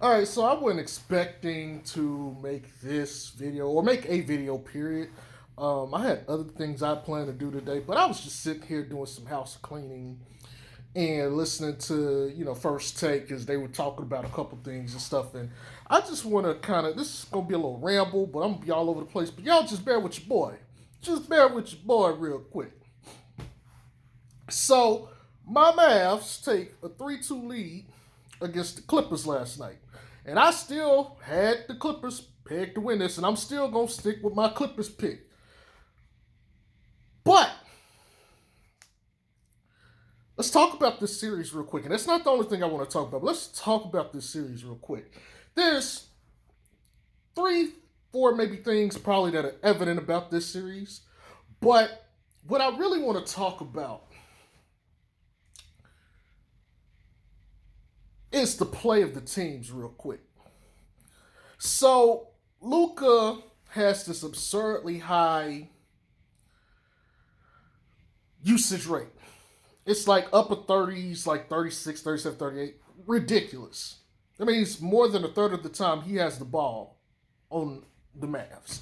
All right, so I wasn't expecting to make this video or make a video, period. I had other things I planned to do today, but I was just sitting here doing some house cleaning and listening to, First Take as they were talking about a couple things and stuff. And I just want to this is going to be a little ramble, but I'm going to be all over the place. But y'all just bear with your boy. Just bear with your boy real quick. So, my Mavs take a 3-2 lead against the Clippers last night. And I still had the Clippers pegged to win this, and I'm still going to stick with my Clippers pick. But let's talk about this series real quick. And that's not the only thing I want to talk about, but let's talk about this series real quick. There's 3-4 maybe things probably that are evident about this series. But what I really want to talk about is the play of the teams real quick. So Luka has this absurdly high usage rate. It's like upper 30s, like 36, 37, 38. Ridiculous. That means more than a third of the time he has the ball on the Mavs.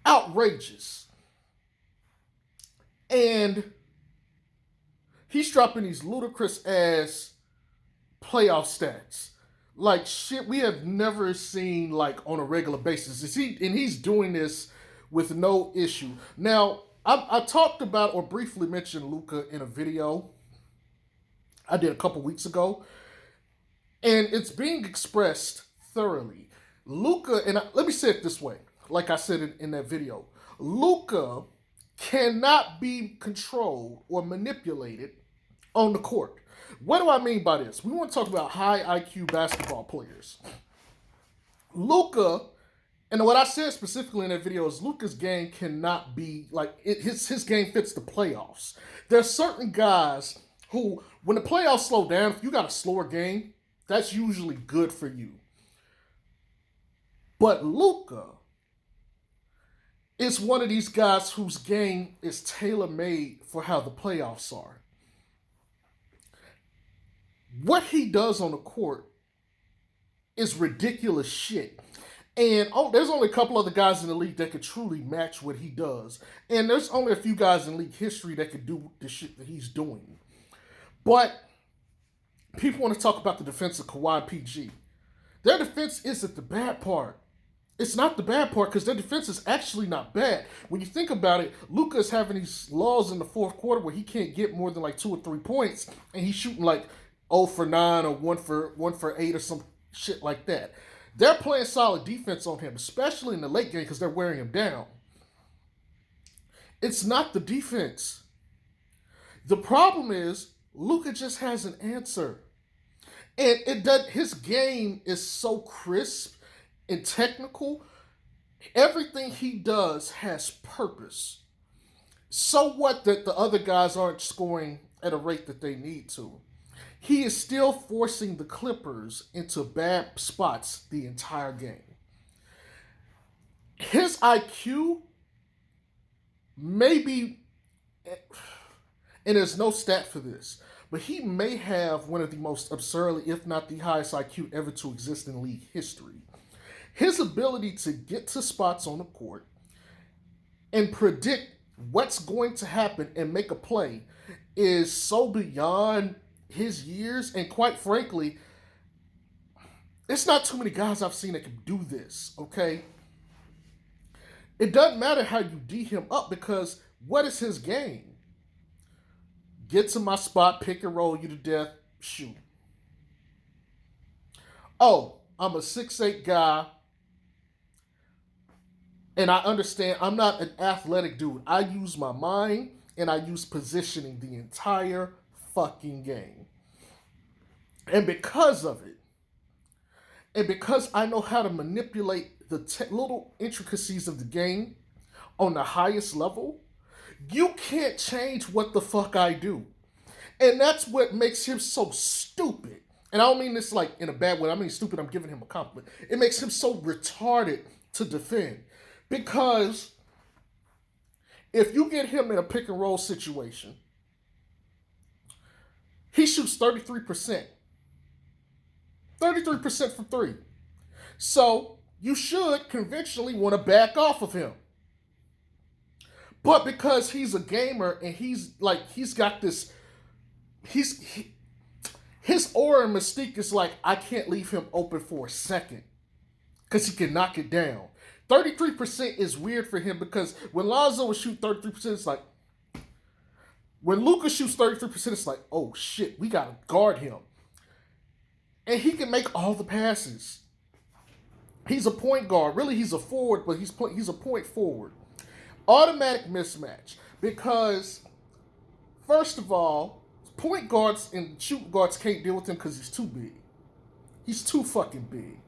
Outrageous. And he's dropping these ludicrous ass playoff stats. Like shit we have never seen like on a regular basis. He's doing this with no issue. Now, I talked about or briefly mentioned Luka in a video I did a couple weeks ago. And it's being expressed thoroughly. Luka, and let me say it this way, like I said in that video. Luka cannot be controlled or manipulated on the court. What do I mean by this? We want to talk about high IQ basketball players. Luka, and what I said specifically in that video is Luka's game cannot be like his game fits the playoffs. There's certain guys who, when the playoffs slow down, if you got a slower game, that's usually good for you. But Luka is one of these guys whose game is tailor-made for how the playoffs are. What he does on the court is ridiculous shit. And there's only a couple other guys in the league that could truly match what he does. And there's only a few guys in league history that could do the shit that he's doing. But people want to talk about the defense of Kawhi and PG. Their defense isn't the bad part. It's not the bad part because their defense is actually not bad. When you think about it, Luka is having these lulls in the fourth quarter where he can't get more than like 2 or 3 points, and he's shooting like 0 for 9 or 1 for 8 or some shit like that. They're playing solid defense on him, especially in the late game because they're wearing him down. It's not the defense. The problem is Luka just has an answer. And his game is so crisp and technical. Everything he does has purpose. So what that the other guys aren't scoring at a rate that they need to. He is still forcing the Clippers into bad spots the entire game. His IQ maybe, and there's no stat for this, but he may have one of the most absurdly, if not the highest IQ ever to exist in league history. His ability to get to spots on the court and predict what's going to happen and make a play is so beyond his years, and quite frankly, it's not too many guys I've seen that can do this, okay? It doesn't matter how you D him up because what is his game? Get to my spot, pick and roll you to death, shoot. Oh, I'm a 6'8" guy, and I understand I'm not an athletic dude. I use my mind, and I use positioning the entire fucking game. And because of it, and because I know how to manipulate the little intricacies of the game on the highest level, you can't change what the fuck I do. And that's what makes him so stupid. And I don't mean this like in a bad way. I mean stupid, I'm giving him a compliment. It makes him so retarded to defend. Because if you get him in a pick and roll situation, he shoots 33%. 33% from 3. So you should conventionally want to back off of him. But because he's a gamer and he's got this his aura and mystique is like, I can't leave him open for a second because he can knock it down. 33% is weird for him because when Lonzo would shoot 33%, it's like, when Luka shoots 33%, it's like, oh shit, we gotta guard him. And he can make all the passes. He's a point guard. Really, he's a forward, but he's a point forward. Automatic mismatch because, first of all, point guards and shooting guards can't deal with him because he's too big. He's too fucking big.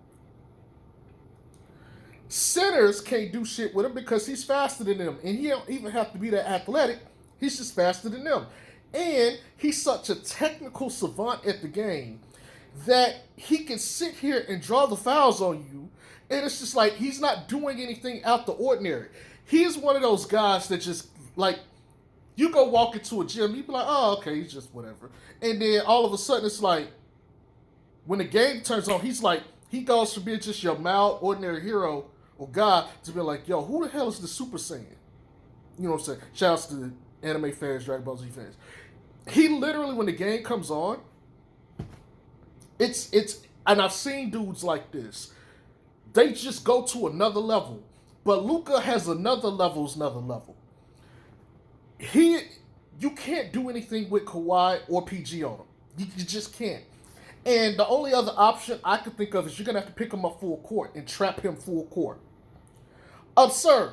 Centers can't do shit with him because he's faster than them. And he don't even have to be that athletic. He's just faster than them. And he's such a technical savant at the game that he can sit here and draw the fouls on you. And it's just like he's not doing anything out the ordinary. He's one of those guys that just, like, you go walk into a gym, you be like, oh, okay, he's just whatever. And then all of a sudden it's like, when the game turns on, he's like, he goes from being just your mild, ordinary hero or guy to be like, yo, who the hell is the Super Saiyan? You know what I'm saying? Shouts to the anime fans, Dragon Ball Z fans. He literally, when the game comes on, it's and I've seen dudes like this. They just go to another level. But Luka has another level. You can't do anything with Kawhi or PG on him. You just can't. And the only other option I could think of is you're going to have to pick him up full court and trap him full court. Absurd.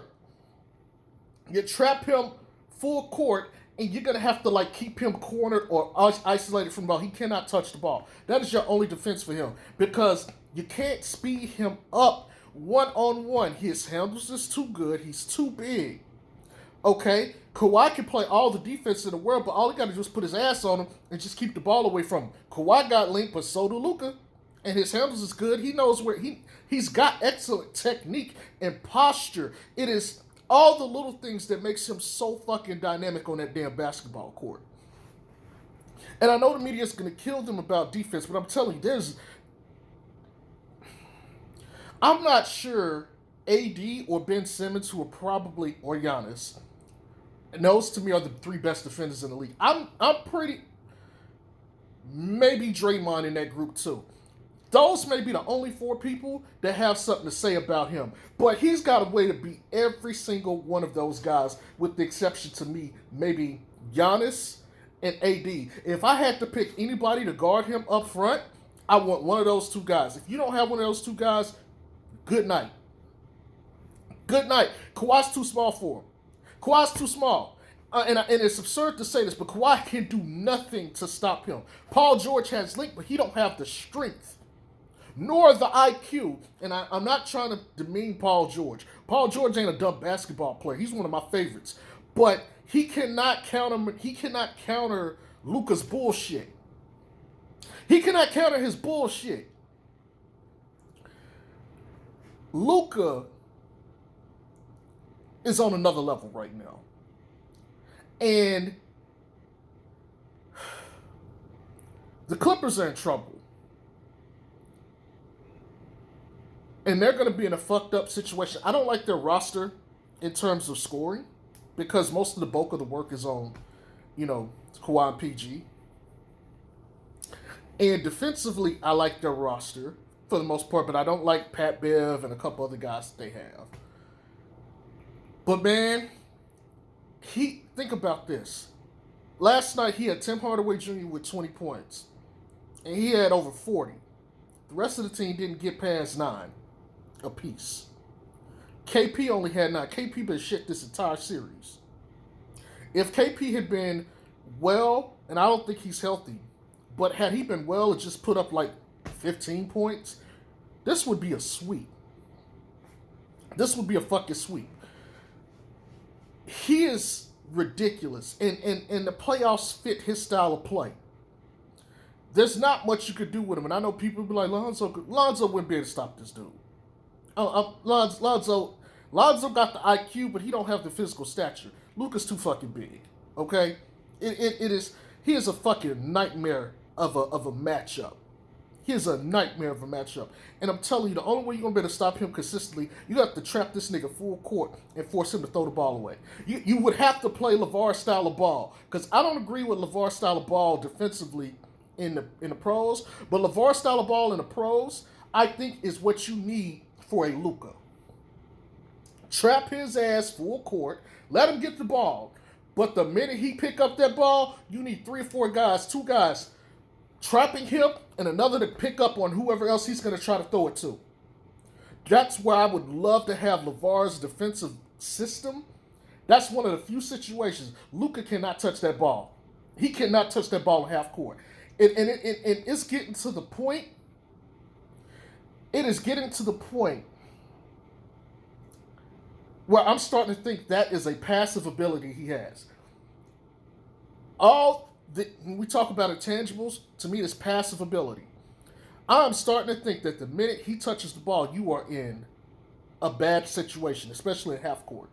You trap him full court and you're going to have to like keep him cornered or isolated from the ball. He cannot touch the ball. That is your only defense for him because you can't speed him up one-on-one. His handles is too good. He's too big. Okay? Kawhi can play all the defense in the world, but all he got to do is put his ass on him and just keep the ball away from him. Kawhi got linked, but so do Luka. And his handles is good. He knows where he's got excellent technique and posture. It is all the little things that makes him so fucking dynamic on that damn basketball court. And I know the media is going to kill them about defense, but I'm telling you, I'm not sure AD or Ben Simmons, who are probably, or Giannis, and those to me are the three best defenders in the league. I'm pretty, maybe Draymond in that group too. Those may be the only four people that have something to say about him. But he's got a way to beat every single one of those guys, with the exception to me, maybe Giannis and AD. If I had to pick anybody to guard him up front, I want one of those two guys. If you don't have one of those two guys, good night. Good night. Kawhi's too small for him. Kawhi's too small. And it's absurd to say this, but Kawhi can do nothing to stop him. Paul George has length, but he don't have the strength, nor the IQ. And I'm not trying to demean Paul George. Paul George ain't a dumb basketball player. He's one of my favorites. But he cannot counter Luka's bullshit. He cannot counter his bullshit. Luka is on another level right now. And the Clippers are in trouble. And they're going to be in a fucked up situation. I don't like their roster in terms of scoring because most of the bulk of the work is on, Kawhi and PG. And defensively, I like their roster for the most part, but I don't like Pat Bev and a couple other guys that they have. But man, think about this. Last night he had Tim Hardaway Jr. with 20 points. And he had over 40. The rest of the team didn't get past 9 apiece. KP only had 9. KP been shit this entire series. If KP had been well, and I don't think he's healthy, but had he been well and just put up like 15 points, this would be a sweep. This would be a fucking sweep. He is ridiculous, and the playoffs fit his style of play. There's not much you could do with him, and I know people be like, Lonzo wouldn't be able to stop this dude. Lonzo got the IQ, but he don't have the physical stature. Luka's too fucking big. Okay, he is a fucking nightmare of a matchup. He is a nightmare of a matchup. And I'm telling you, the only way you're going to be able to stop him consistently, you have to trap this nigga full court and force him to throw the ball away. You would have to play LeVar's style of ball. Because I don't agree with LeVar's style of ball defensively in the pros. But LeVar's style of ball in the pros, I think, is what you need for a Luka. Trap his ass full court. Let him get the ball. But the minute he pick up that ball, you need 3 or 4 guys, 2 guys, trapping him and another to pick up on whoever else he's going to try to throw it to. That's why I would love to have LeVar's defensive system. That's one of the few situations. Luka cannot touch that ball. He cannot touch that ball in half court. And it's getting to the point. It is getting to the point where I'm starting to think that is a passive ability he has. When we talk about intangibles, to me, it's passive ability. I'm starting to think that the minute he touches the ball, you are in a bad situation, especially in half court.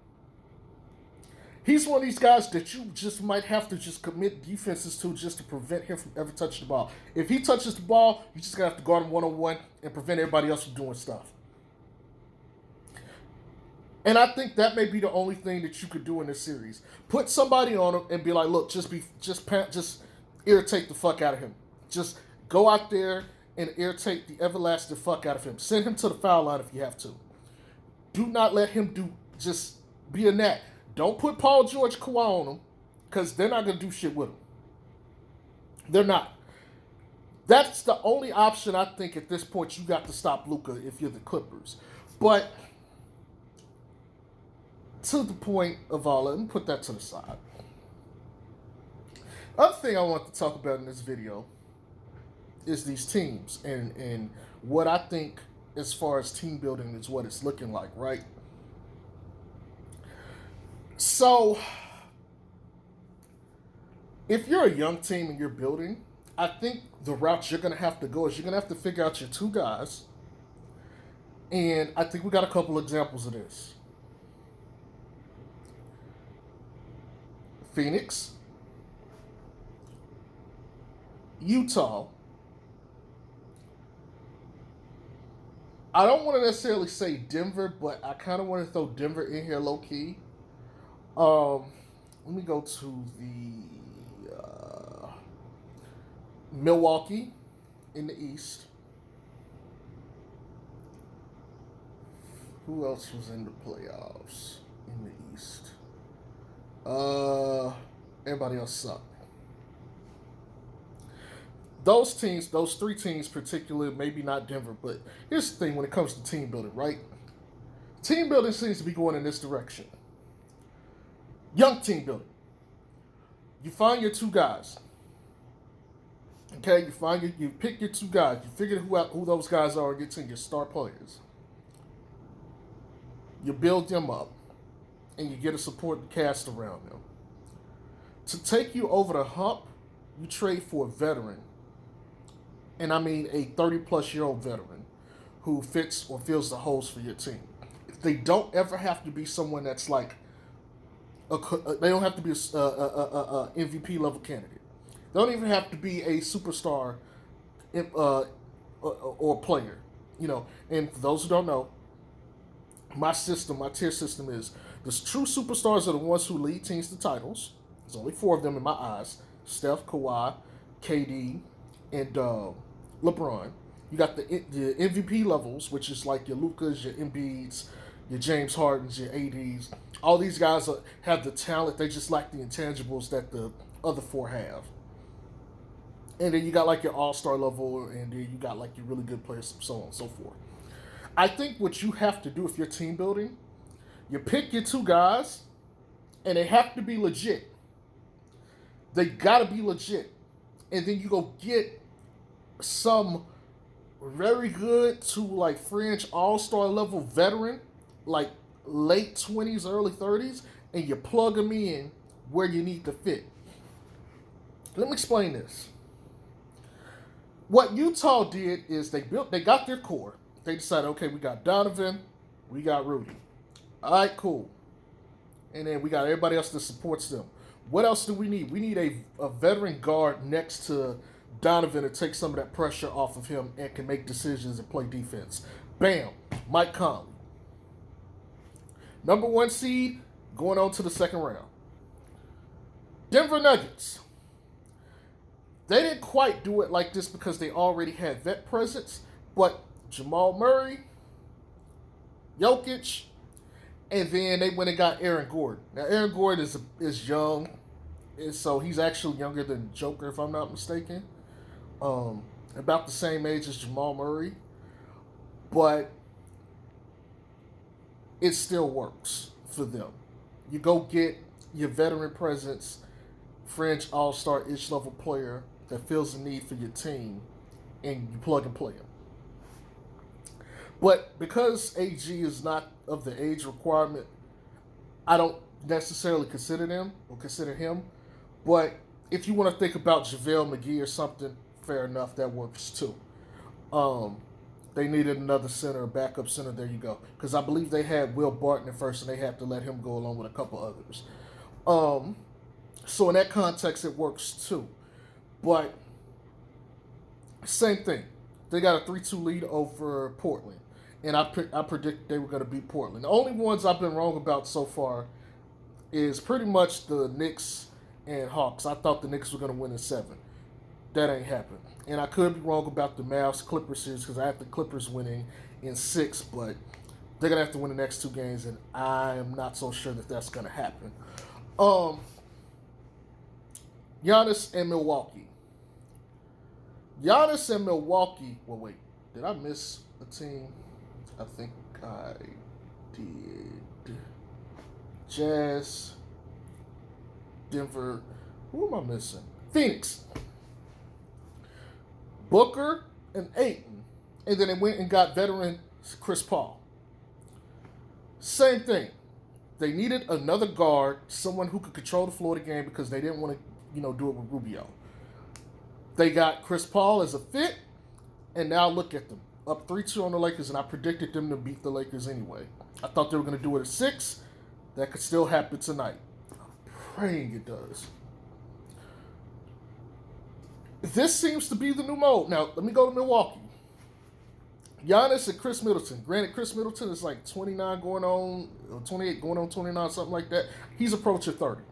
He's one of these guys that you just might have to just commit defenses to just to prevent him from ever touching the ball. If he touches the ball, you just gotta have to guard him one-on-one and prevent everybody else from doing stuff. And I think that may be the only thing that you could do in this series. Put somebody on him and be like, look, just irritate the fuck out of him. Just go out there and irritate the everlasting fuck out of him. Send him to the foul line if you have to. Do not let him just be a gnat. Don't put Paul George Kawhi on him, because they're not going to do shit with him. They're not. That's the only option I think at this point you got to stop Luka if you're the Clippers. But to the point of all, let me put that to the side. Other thing I want to talk about in this video is these teams and what I think as far as team building is what it's looking like, right? So, if you're a young team and you're building, I think the route you're going to have to go is you're going to have to figure out your 2 guys. And I think we got a couple examples of this. Phoenix, Utah. I don't want to necessarily say Denver, but I kind of want to throw Denver in here low key. Let me go to the Milwaukee in the East. Who else was in the playoffs in the East? Everybody else sucked. Those 3 teams particularly, maybe not Denver, but here's the thing when it comes to team building, right? Team building seems to be going in this direction. Young team building. You find your 2 guys. Okay, you pick your 2 guys. You figure who those guys are and your star players. You build them up. And you get a supporting cast around them. To take you over the hump, you trade for a veteran. And I mean a 30-plus-year-old veteran who fits or fills the holes for your team. They don't ever have to be someone that's like, they don't have to be a MVP level candidate. They don't even have to be a superstar or player. You know, and for those who don't know, my tier system is the true superstars are the ones who lead teams to titles. There's only 4 of them in my eyes: Steph, Kawhi, KD, and LeBron. You got the MVP levels, which is like your Lukas, your Embiids, your James Hardens, your ADs. All these guys have the talent. They just lack the intangibles that the other 4 have. And then you got like your all-star level, and then you got like your really good players, so on and so forth. I think what you have to do if you're team building, you pick your 2 guys, and they have to be legit. They gotta be legit. And then you go get some very good to like fringe all-star level veteran, like late 20s, early 30s, and you plug them in where you need to fit. Let me explain this. What Utah did is they got their core. They decided, okay, we got Donovan, we got Rudy. All right, cool. And then we got everybody else that supports them. What else do we need? We need a veteran guard next to Donovan to take some of that pressure off of him and can make decisions and play defense. Bam, Mike Conley. Number 1 seed going on to the second round. Denver Nuggets. They didn't quite do it like this because they already had vet presence, but Jamal Murray, Jokic, and then they went and got Aaron Gordon. Now, Aaron Gordon is young, and so he's actually younger than Joker, if I'm not mistaken. About the same age as Jamal Murray, but it still works for them. You go get your veteran presence, fringe all-star-ish level player that feels the need for your team, and you plug and play him. But because AG is not of the age requirement, I don't necessarily consider him. But if you want to think about JaVale McGee or something, fair enough, that works too. They needed another center, a backup center. There you go. Because I believe they had Will Barton at first, and they had to let him go along with a couple others. So in that context, it works too. But same thing. They got a 3-2 lead over Portland. And I predict they were going to beat Portland. The only ones I've been wrong about so far is pretty much the Knicks and Hawks. I thought the Knicks were going to win in 7. That ain't happened. And I could be wrong about the Mavs-Clippers series because I have the Clippers winning in 6, but they're going to have to win the next 2 games, and I am not so sure that that's going to happen. Giannis and Milwaukee. Well, wait. Did I miss a team? I think I did. Jazz, Denver. Who am I missing? Phoenix. Booker and Ayton. And then they went and got veteran Chris Paul. Same thing. They needed another guard, someone who could control the floor of the game because they didn't want to, do it with Rubio. They got Chris Paul as a fit, and now look at them. Up 3-2 on the Lakers, and I predicted them to beat the Lakers anyway. I thought they were going to do it at 6. That could still happen tonight. I'm praying it does. This seems to be the new mode. Now, let me go to Milwaukee. Giannis and Chris Middleton. Granted, Chris Middleton is like 29 going on, 28 going on 29, something like that. He's approaching 30.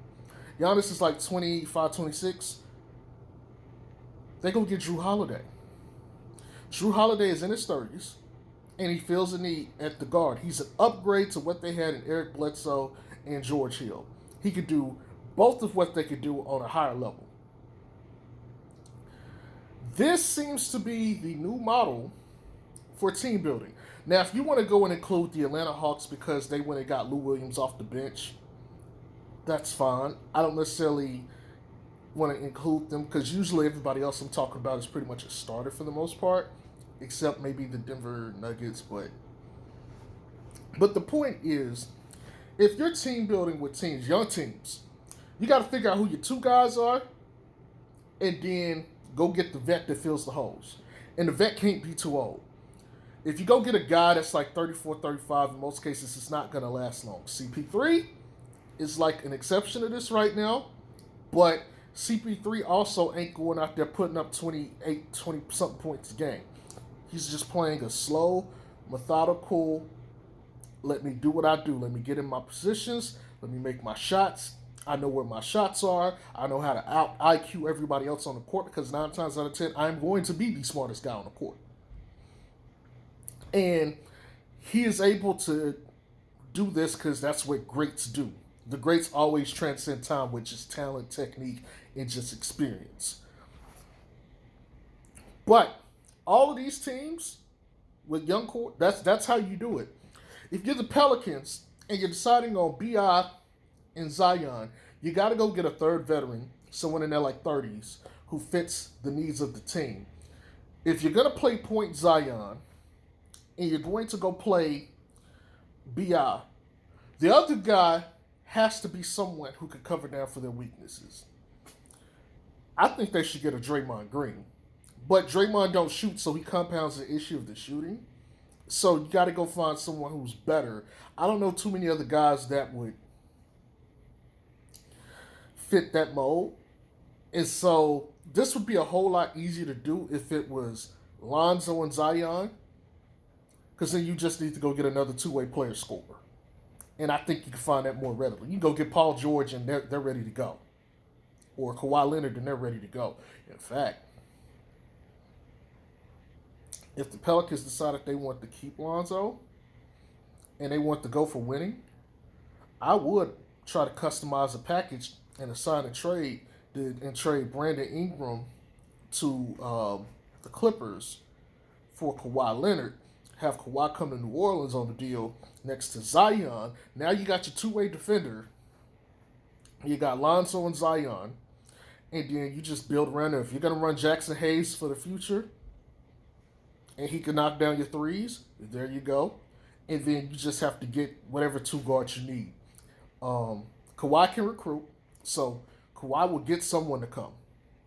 Giannis is like 25, 26. They're going to get Drew Holiday. Drew Holiday is in his 30s, and he feels the need at the guard. He's an upgrade to what they had in Eric Bledsoe and George Hill. He could do both of what they could do on a higher level. This seems to be the new model for team building. Now, if you want to go and include the Atlanta Hawks because they went and got Lou Williams off the bench, that's fine. I don't necessarily want to include them because usually everybody else I'm talking about is pretty much a starter for the most part, except maybe the Denver Nuggets. But the point is, if you're team building with teams, young teams, you got to figure out who your 2 guys are, and then go get the vet that fills the holes. And the vet can't be too old. If you go get a guy that's like 34, 35, in most cases, it's not going to last long. CP3 is like an exception to this right now, but CP3 also ain't going out there putting up 28, 20-something points a game. He's just playing a slow, methodical, let me do what I do. Let me get in my positions. Let me make my shots. I know where my shots are. I know how to out IQ everybody else on the court because 9 times out of 10, I'm going to be the smartest guy on the court. And he is able to do this because that's what greats do. The greats always transcend time, which is talent, technique, and just experience. But all of these teams with young core, that's how you do it. If you're the Pelicans and you're deciding on B.I. and Zion, you got to go get a third veteran, someone in their like 30s, who fits the needs of the team. If you're going to play point Zion and you're going to go play B.I., the other guy has to be someone who can cover down for their weaknesses. I think they should get a Draymond Green. But Draymond don't shoot, so he compounds the issue of the shooting. So you got to go find someone who's better. I don't know too many other guys that would fit that mold. And so This would be a whole lot easier to do if it was Lonzo and Zion, because then you just need to go get another two-way player scorer. And I think you can find that more readily. You can go get Paul George and they're ready to go. Or Kawhi Leonard and they're ready to go. In fact, if the Pelicans decided they want to keep Lonzo and they want to go for winning, I would try to customize a package and assign a trade and trade Brandon Ingram to the Clippers for Kawhi Leonard. Have Kawhi come to New Orleans on the deal next to Zion. Now you got your two-way defender. You got Lonzo and Zion. And then you just build around it. If you're going to run Jackson Hayes for the future and he can knock down your threes, there you go. And then you just have to get whatever two guards you need. Kawhi can recruit, so Kawhi will get someone to come.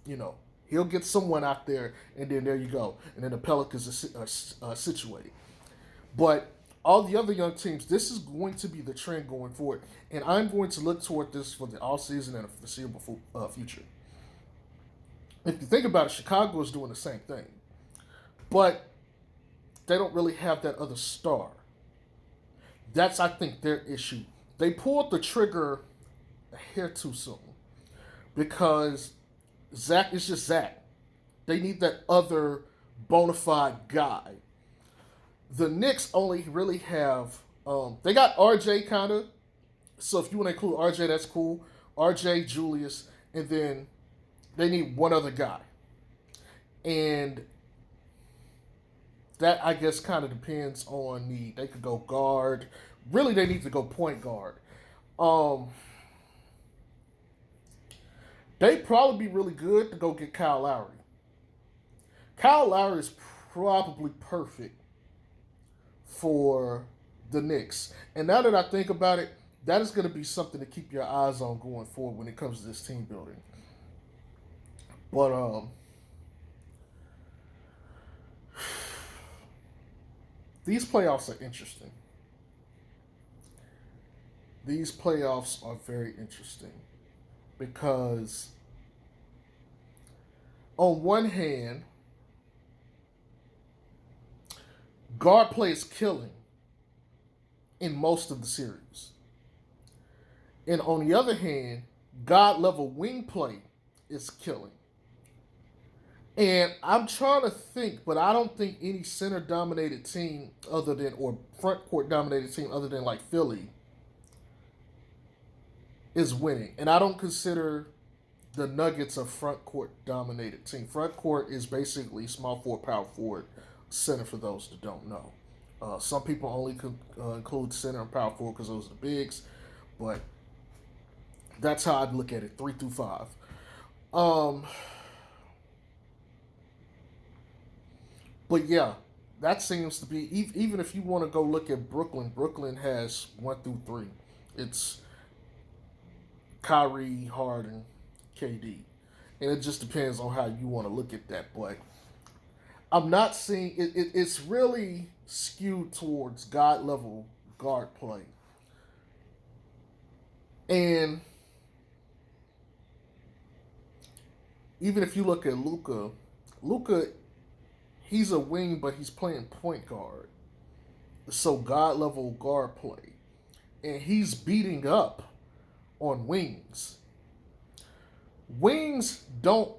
You know, he'll get someone out there, and then there you go. And then the Pelicans are situated. But all the other young teams, this is going to be the trend going forward. And I'm going to look toward this for the offseason and the foreseeable future. If you think about it, Chicago is doing the same thing. But they don't really have that other star. That's, I think, their issue. They pulled the trigger a hair too soon because Zach is just Zach. They need that other bona fide guy. The Knicks only really have, they got RJ kind of. So if you want to include RJ, that's cool. RJ, Julius, and then they need one other guy. And that, I guess, kind of depends on need. They could go guard. Really, they need to go point guard. They'd probably be really good to go get Kyle Lowry. Kyle Lowry is probably perfect for the Knicks. And now that I think about it, that is going to be something to keep your eyes on going forward when it comes to this team building. But these playoffs are interesting. These playoffs are very interesting because on one hand, guard play is killing in most of the series. And on the other hand, God level wing play is killing. And I'm trying to think, but I don't think any center dominated team other than, or front court dominated team other than like Philly is winning. And I don't consider the Nuggets a front court dominated team. Front court is basically small forward, power forward, center for those that don't know. Some people only include center and power forward because those are the bigs, but that's how I'd look at it, 3 through 5. But yeah, that seems to be, even if you want to go look at Brooklyn, Brooklyn has 1 through 3. It's Kyrie, Harden, KD. And it just depends on how you want to look at that. But I'm not seeing, it's really skewed towards God level guard play. And even if you look at Luka, he's a wing, but he's playing point guard. So God level guard play. And he's beating up on wings. Wings don't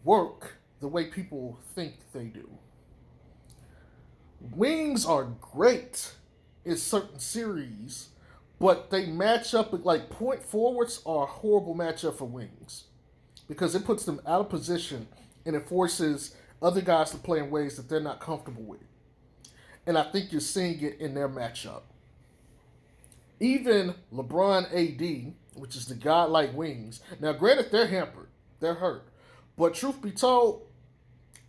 work the way people think they do. Wings are great in certain series, but they match up with, like, point forwards are a horrible matchup for wings because it puts them out of position and it forces other guys to play in ways that they're not comfortable with. And I think you're seeing it in their matchup. Even LeBron AD, which is the godlike wings. Now, granted, they're hampered. They're hurt. But truth be told,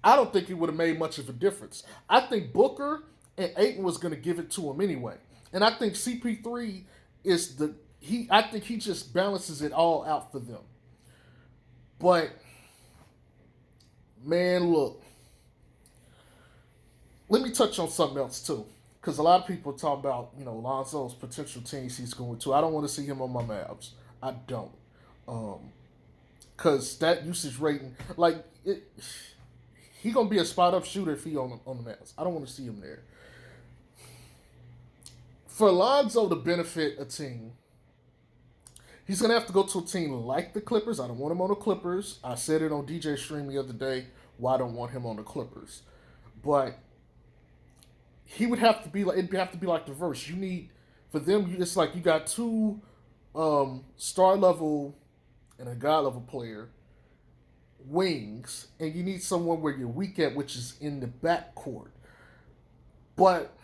I don't think it would have made much of a difference. I think Booker and Ayton was going to give it to him anyway. And I think CP3 is I think he just balances it all out for them. But, man, look. Let me touch on something else, too. Because a lot of people talk about, Lonzo's potential teams he's going to. I don't want to see him on my Mavs. I don't. because that usage rating, like he gonna be a spot up shooter if he on the Mavs. I don't want to see him there. For Lonzo to benefit a team, he's gonna have to go to a team like the Clippers. I don't want him on the Clippers. I said it on DJ Stream the other day. Why I don't want him on the Clippers, but he would have to be like it'd have to be like the verse. You need for them. It's like you got two star level and a god level player wings, and you need someone where you're weak at, which is in the backcourt. But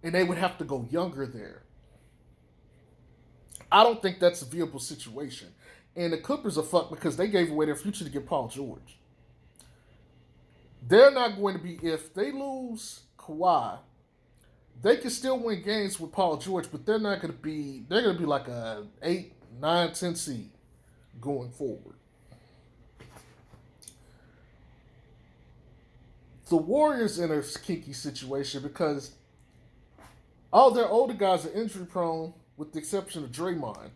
and they would have to go younger there. I don't think that's a viable situation. And the Clippers are fucked because they gave away their future to get Paul George. They're not going to be, if they lose Kawhi, they can still win games with Paul George, but they're not going to be, they're going to be like a 8, 9, 10 seed going forward. The Warriors in a kinky situation because all their older guys are injury prone, with the exception of Draymond.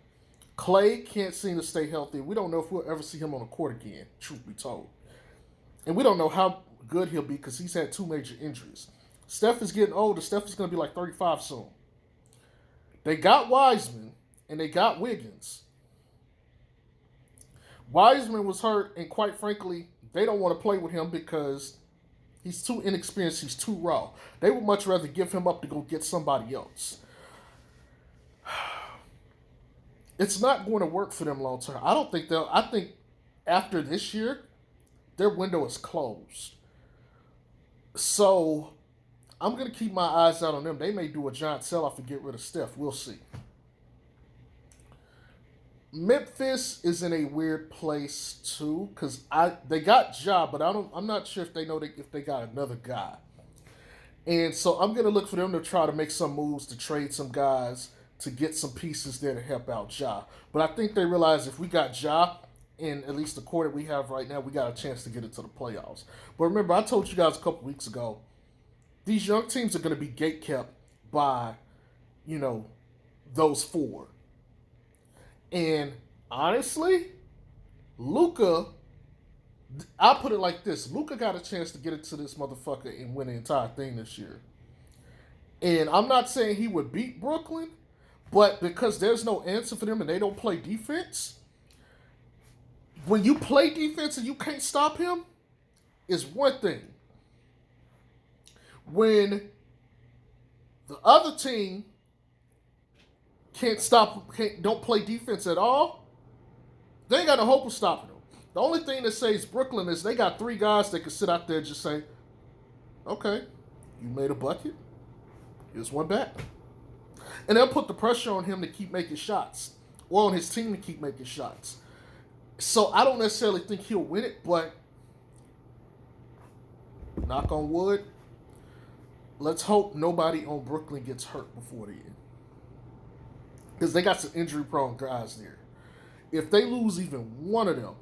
Clay can't seem to stay healthy. We don't know if we'll ever see him on the court again, truth be told. And we don't know how good he'll be because he's had 2 major injuries. Steph is getting older. Steph is going to be like 35 soon. They got Wiseman and they got Wiggins. Wiseman was hurt, and quite frankly, they don't want to play with him because he's too inexperienced. He's too raw. They would much rather give him up to go get somebody else. It's not going to work for them long term. I don't think they'll. I think after this year, their window is closed. So I'm going to keep my eyes out on them. They may do a giant sell-off and get rid of Steph. We'll see. Memphis is in a weird place too because they got Ja, but I'm not sure if they know if they got another guy. And so I'm going to look for them to try to make some moves to trade some guys to get some pieces there to help out Ja. But I think they realize if we got Ja in at least the core that we have right now, we got a chance to get into the playoffs. But remember, I told you guys a couple weeks ago, these young teams are going to be gatekept by, those 4. And honestly, Luka, I'll put it like this. Luka got a chance to get into this motherfucker and win the entire thing this year. And I'm not saying he would beat Brooklyn, but because there's no answer for them and they don't play defense, when you play defense and you can't stop him, is one thing. When the other team don't play defense at all, they ain't got no hope of stopping them. The only thing that saves Brooklyn is they got 3 guys that can sit out there and just say, okay, you made a bucket, here's one back. And they'll put the pressure on him to keep making shots, or on his team to keep making shots. So I don't necessarily think he'll win it, but knock on wood, let's hope nobody on Brooklyn gets hurt before the end. Because they got some injury-prone guys there. If they lose even one of them,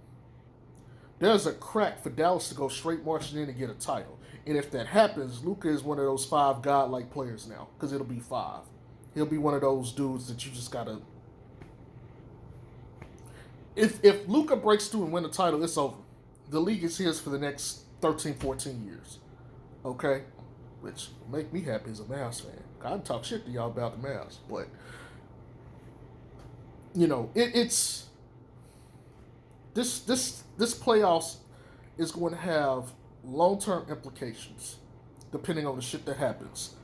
there's a crack for Dallas to go straight marching in and get a title. And if that happens, Luka is one of those 5 godlike players now, because it'll be 5. He'll be one of those dudes that you just gotta. If Luka breaks through and win the title, it's over. The league is his for the next 13, 14 years. Okay? Which will make me happy as a Mavs fan. I can talk shit to y'all about the Mavs, but it's this playoffs is going to have long-term implications depending on the shit that happens.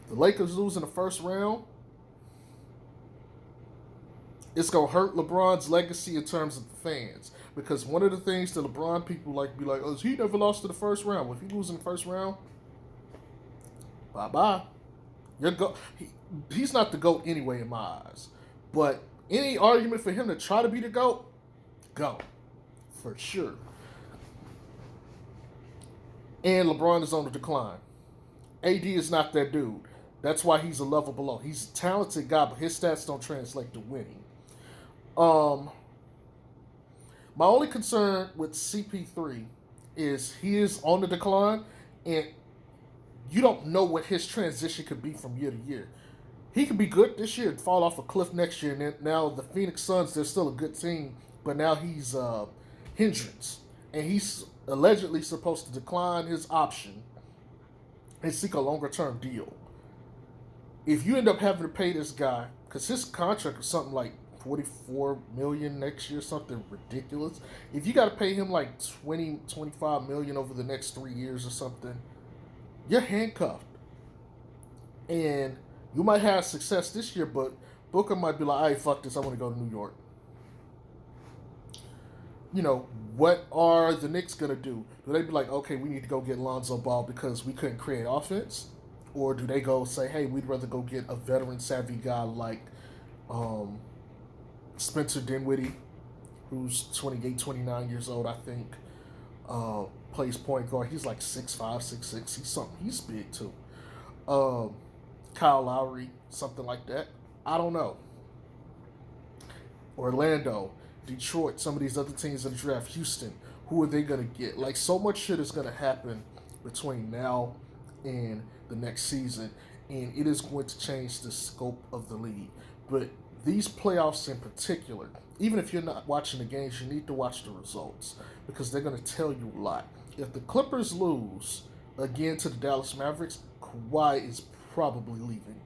The Lakers lose in the first round, it's going to hurt LeBron's legacy in terms of the fans. Because one of the things that LeBron people like to be like, oh, he never lost to the first round. Well, if he loses in the first round, bye-bye. He's not the GOAT anyway in my eyes. But any argument for him to try to be the GOAT, go. For sure. And LeBron is on the decline. AD is not that dude. That's why he's a level below. He's a talented guy, but his stats don't translate to winning. My only concern with CP3 is he is on the decline, and you don't know what his transition could be from year to year. He could be good this year and fall off a cliff next year, and then now the Phoenix Suns, they're still a good team, but now he's hindrance, and he's allegedly supposed to decline his option and seek a longer term deal. If you end up having to pay this guy, because his contract is something like 44 million next year, something ridiculous. If you got to pay him like 20, 25 million over the next 3 years or something, you're handcuffed. And you might have success this year, but Booker might be like, "All right, fuck this, I want to go to New York." What are the Knicks gonna do? Do they be like, "Okay, we need to go get Lonzo Ball because we couldn't create offense," or do they go say, "Hey, we'd rather go get a veteran savvy guy like um, Spencer Dinwiddie, who's 28, 29 years old, I think, plays point guard. He's like 6'5", 6'6". He's big too. Um, Kyle Lowry, something like that. I don't know. Orlando, Detroit, some of these other teams in the draft, Houston, who are they going to get? Like, so much shit is going to happen between now and the next season, and it is going to change the scope of the league. But these playoffs in particular, even if you're not watching the games, you need to watch the results because they're going to tell you a lot. If the Clippers lose again to the Dallas Mavericks, Kawhi is probably leaving.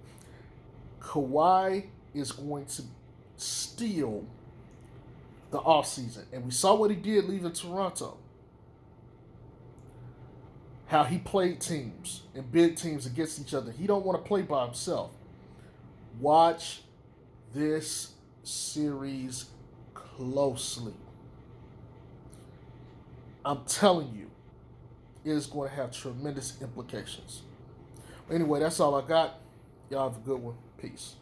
Kawhi is going to steal the offseason. And we saw what he did leaving Toronto. How he played teams and big teams against each other. He don't want to play by himself. Watch this series closely. I'm telling you, it is going to have tremendous implications. Anyway, that's all I got. Y'all have a good one. Peace.